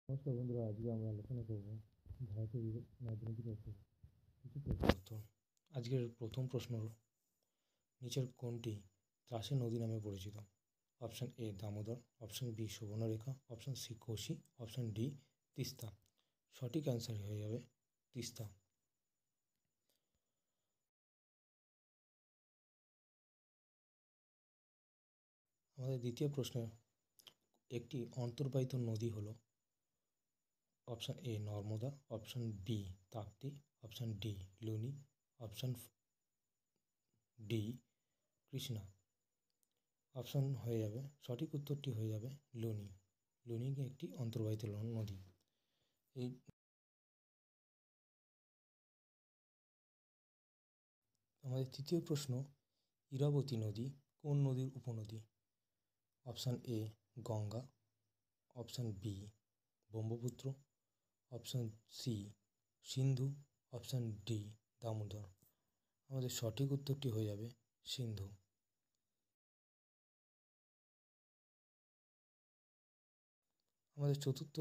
নমস্কার বন্ধুরা, আজকে আমরা আলোচনা করব ভারতের নদ-নদীর ওপর কিছু প্রশ্ন উত্তর। আজকের প্রথম প্রশ্ন, নিচের কোনটি ত্রাসী নদী নামে পরিচিত? Option A Damodar, option B Subarnarekha, option C Kosi, option D Teesta. সঠিক অ্যান্সার হয়ে যাবে তিস্তা। আমাদের দ্বিতীয় প্রশ্নের একটি অন্তর্বাহিত নদী হলো option A Narmada, option B Tapti, option D Luni, option D Krishna. Option হয়ে যাবে, সঠিক উত্তরটি হয়ে যাবে লুনি। লুনি একটি অন্তর্বাহিত নদী। এই আমাদের তৃতীয় প্রশ্ন, ইরাবতী নদী কোন নদীর উপনদী? Option A Ganga, option B Brahmaputra, option C Sindhu, option D Damodar. আমাদের সঠিক উত্তরটি হয়ে যাবে সিন্ধু। আমাদের চতুর্থ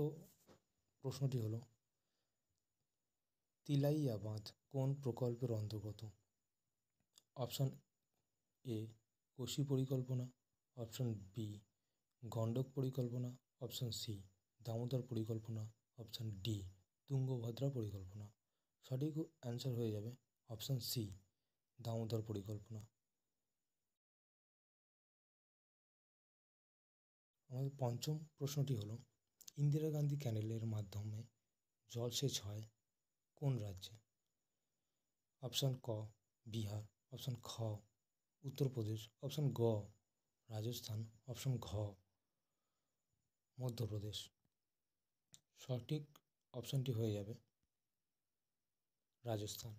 প্রশ্নটি হলো, তিলাইয়া বাঁধ কোন প্রকল্পের অন্তর্গত? অপশান এ কোশি পরিকল্পনা, অপশান বি গণ্ডক পরিকল্পনা, অপশান সি দামোদর পরিকল্পনা, অপশান ডি তুঙ্গভদ্রা পরিকল্পনা। সঠিক অ্যান্সার হয়ে যাবে অপশান সি দামোদর পরিকল্পনা। আমাদের পঞ্চম প্রশ্নটি হলো, ইন্দিরা গান্ধী ক্যানেলের মাধ্যমে জলসেচ হয় কোন রাজ্যে? অপশান ক বিহার, অপশান খ উত্তরপ্রদেশ, অপশান গ রাজস্থান, অপশান ঘ মধ্যপ্রদেশ। সঠিক অপশানটি হয়ে যাবে রাজস্থান।